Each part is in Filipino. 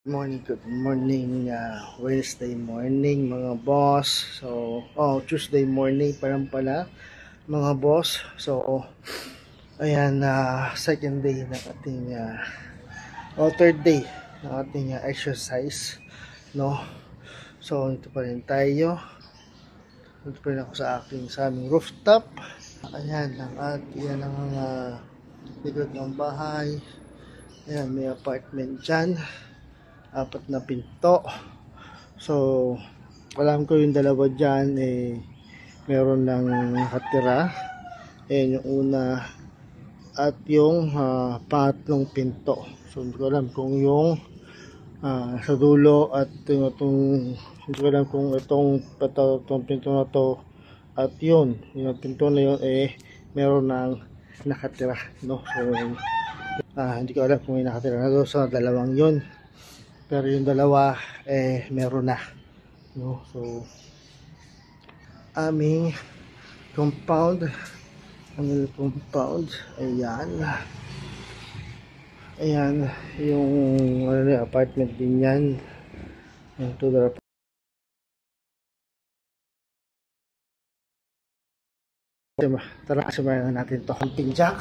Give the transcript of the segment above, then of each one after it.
Good morning, Wednesday morning mga boss. So, Tuesday morning pa lang pala mga boss. So, ayan, second day ng ating, third day ng ating exercise, no? So, ito pa rin tayo. Ito pa rin ako sa aming rooftop. Ayan, yan ang likod ng bahay. Ayan, may apartment dyan. 4 na pinto. So, alam ko yung dalawa dyan meron lang nakatira. Ayan yung una at yung pangatlong pinto. So, hindi ko alam kung yung sa dulo at hindi ko alam kung itong pinto na to at yung pinto na yun meron nang nakatira, no? So, hindi ko alam kung may nakatira na doon sa dalawang yun. Pero yung dalawa meron na, no? So aming compound ayan yung apartment din yan, yung tudor. Tara, sumayan natin to camping jack.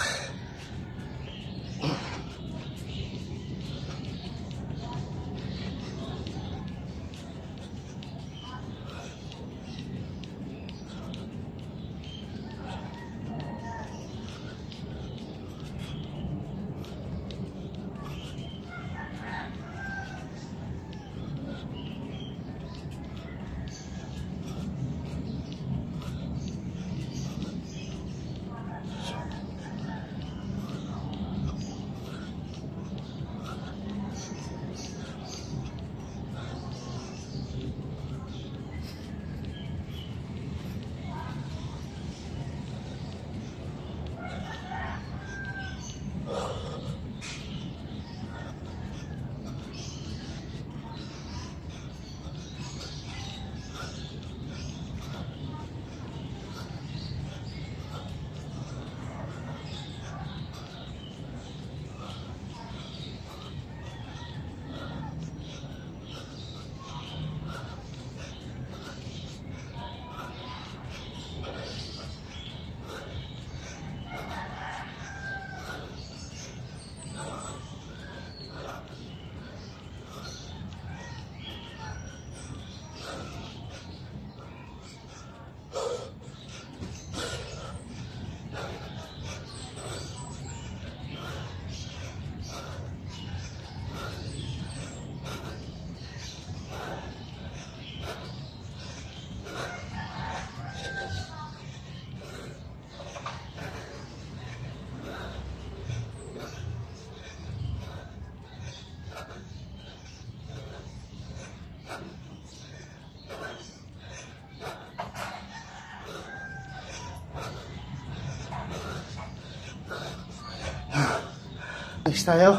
Next tayo.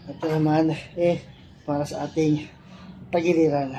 Ito naman para sa ating pagiliran.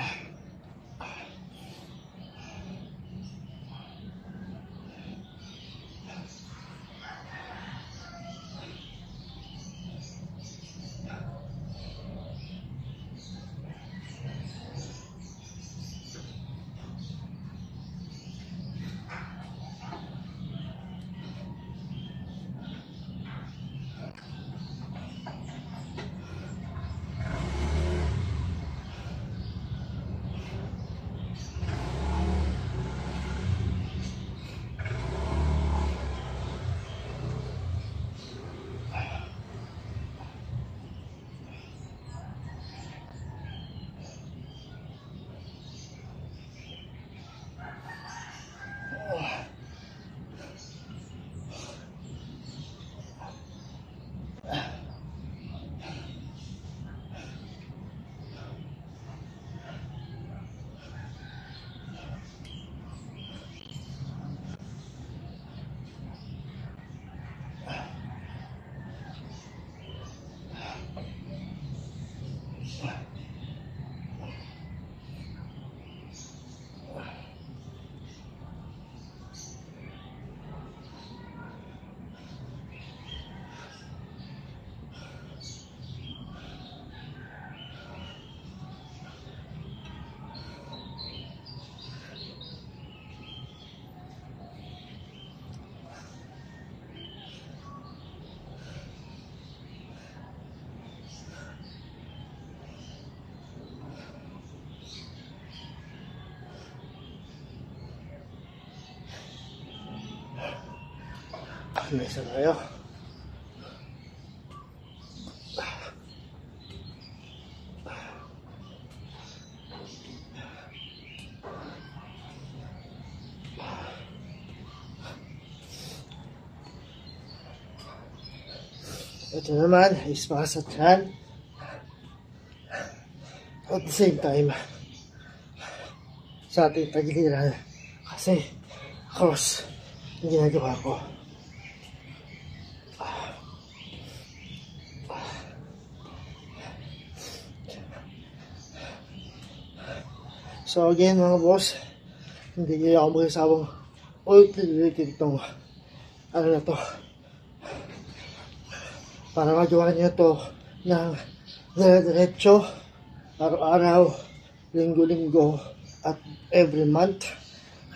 Next na tayo. Ito naman is para sa tiyan. At the same time, sa ating tagiliran. Kasi, cross yung ginagawa ko. So again mga boss, hindi nyo ako magsasabang ulit-ulitin itong ano na to. Para magawa niyo to ng dire-diretso, araw-araw, linggo-linggo, at every month.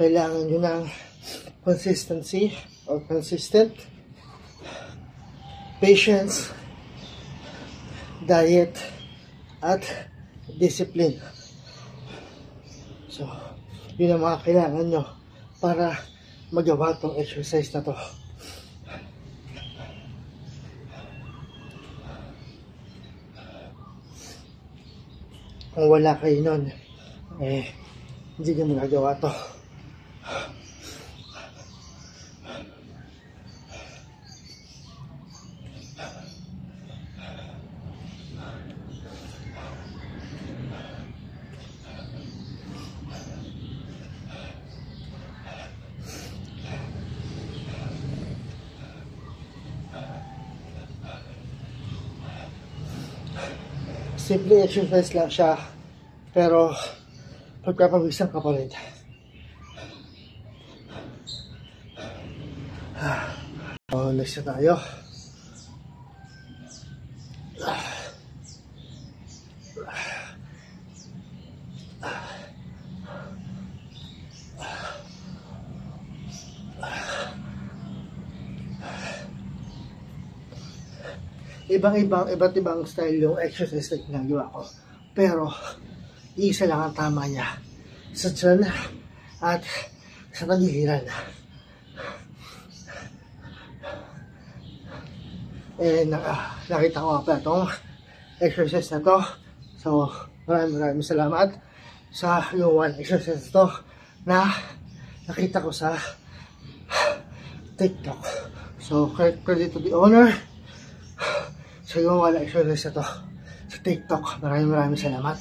Kailangan nyo ng consistency or consistent, patience, diet, at discipline. So, yun ang mga kailangan nyo para magawa tong exercise na to. Kung wala kayo nun, hindi nyo magagawa to. Simple exercise lang siya, pero pagpapawisan ka pa rin. So, next na tayo. Iba't ibang style yung exercise na ginagawa ko. Pero, isa lang ang tama niya. Sa tiyan at sa tagiliran. Nakita ko nga pala itong exercise na to. So, maraming salamat sa yung one exercise na to na nakita ko sa TikTok. So, credit to the owner. So yung wala exercise na to sa TikTok. Maraming salamat.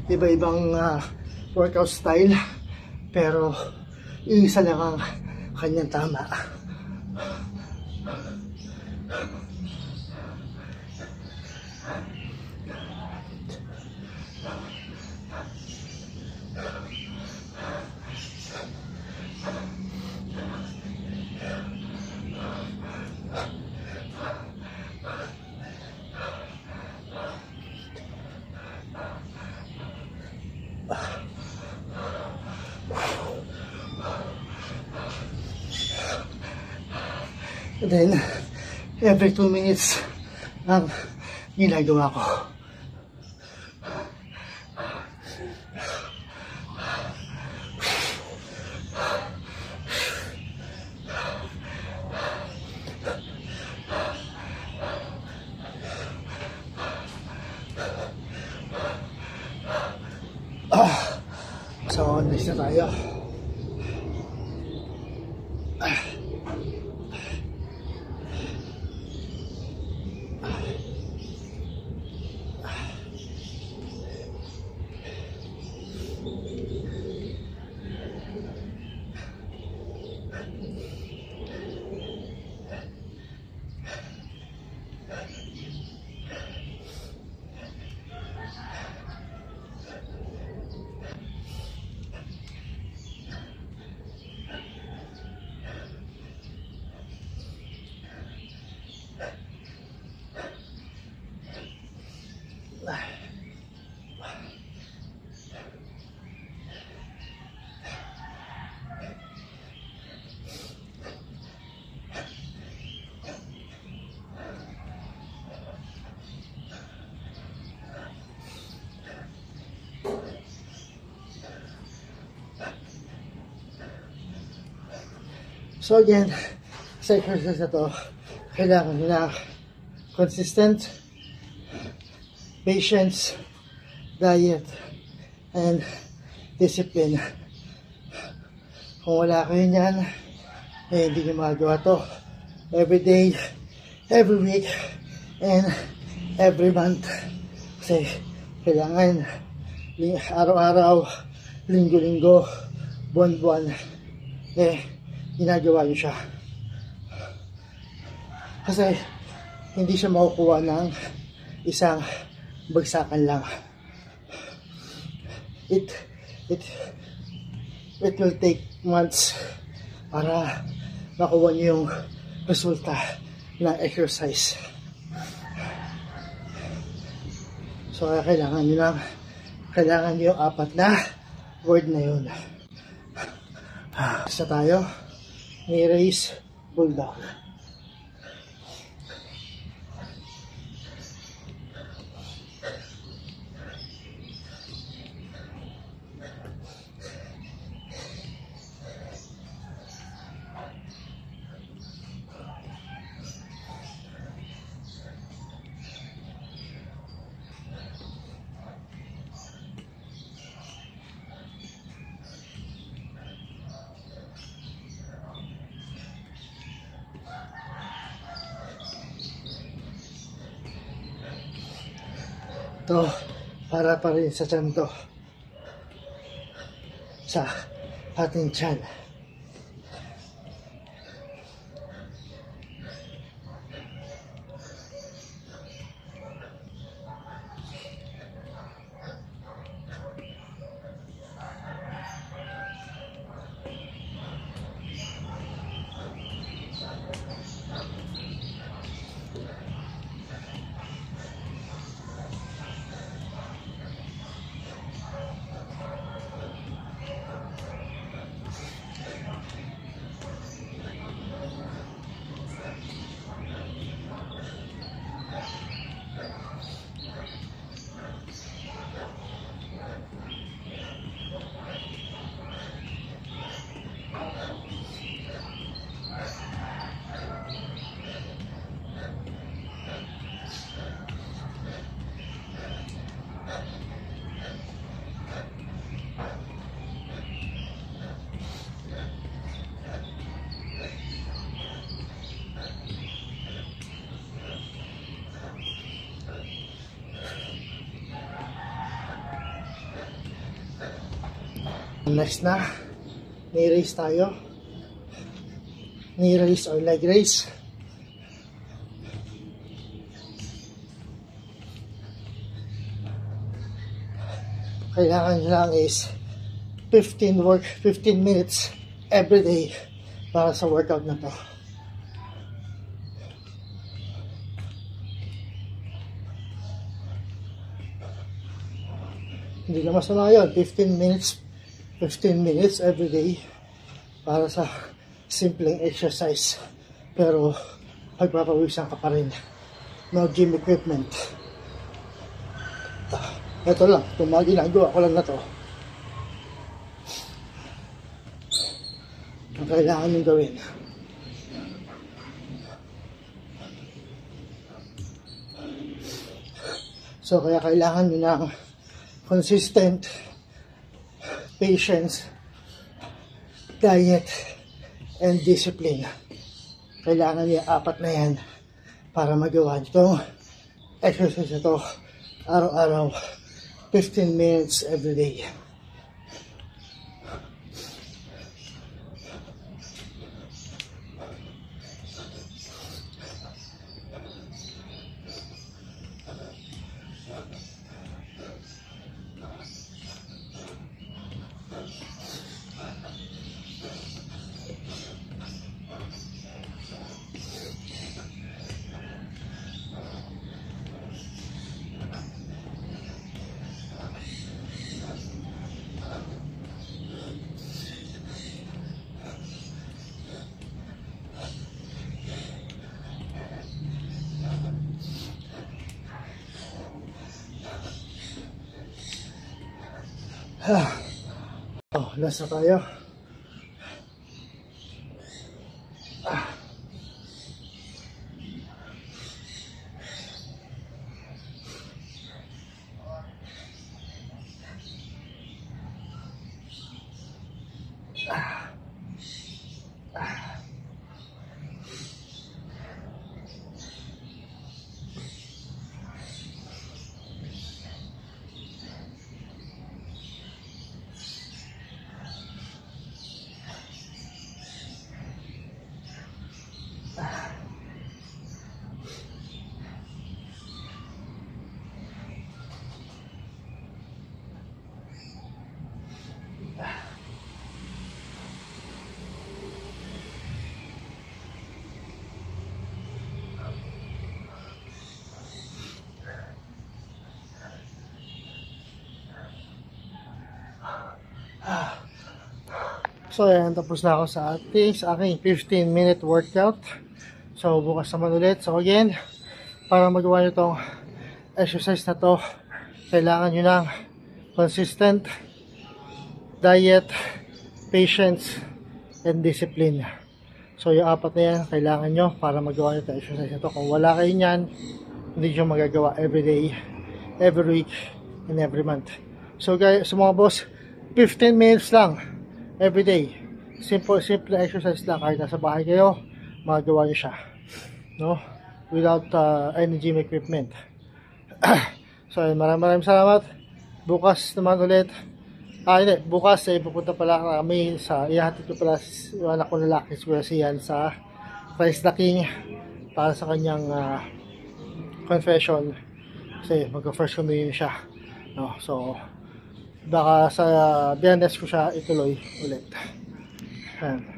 Iba-ibang workout style, pero isa lang ang kanyang tama. And then, every 2 minutes ang ginagawa ko. So, next na tayo. So again, sa exercise na to, kailangan nyo na consistent, patience, diet, and discipline. Kung wala kayo niyan, eh hindi nyo magagawa to every day, every week, and every month. Kasi kailangan araw-araw, linggo-linggo, buwan-buwan, eh ginagawa nyo siya. Kasi hindi siya makukuha ng isang bagsakan lang. It will take months para makuha niyo yung resulta ng exercise. So kailangan niyo yung apat na word na yun. Isa tayo, knee raise, bulldog. To, para pa rin sa tiyan to, sa ating tiyan. Next na, knee raise tayo. Knee raise or leg raise. Kailangan nyo lang is 15 minutes every day para sa workout na to. Hindi na masama yun, 15 minutes every day para sa simpleng exercise, pero pagpapawisan ka pa rin. No gym equipment. Ito lang, itong mga ginagawa ko lang na to ang kailangan nyo gawin. So kaya kailangan nyo ng consistent, patience, diet, and discipline. Kailangan niya apat na yan para magawa itong exercise na to araw-araw, 15 minutes every day. Oh, last na tayo. So ayan, tapos na ako sa aking 15-minute workout. So bukas naman ulit. So again, para magawa nyo itong exercise na to, kailangan nyo ng consistent diet, patience, and discipline. So yung apat na yan, kailangan nyo para magawa nyo itong exercise na to. Kung wala kayo nyan, hindi nyo magagawa every day, every week, and every month. So guys, so mga boss, 15 minutes lang every day. Simple exercise lang. Kahit nasa bahay kayo, magagawa nyo siya, no? Without any gym equipment. So maraming salamat. Bukas naman ulit. Hindi, bukas pupunta pala kami sa, ihahatid ko pala yung anak ko lalaki, siguro siyan sa Christ the King para sa kanyang confession. Kasi magka-first communion siya, no? So baka sa Biyernes ko siya ituloy ulit. Ayan.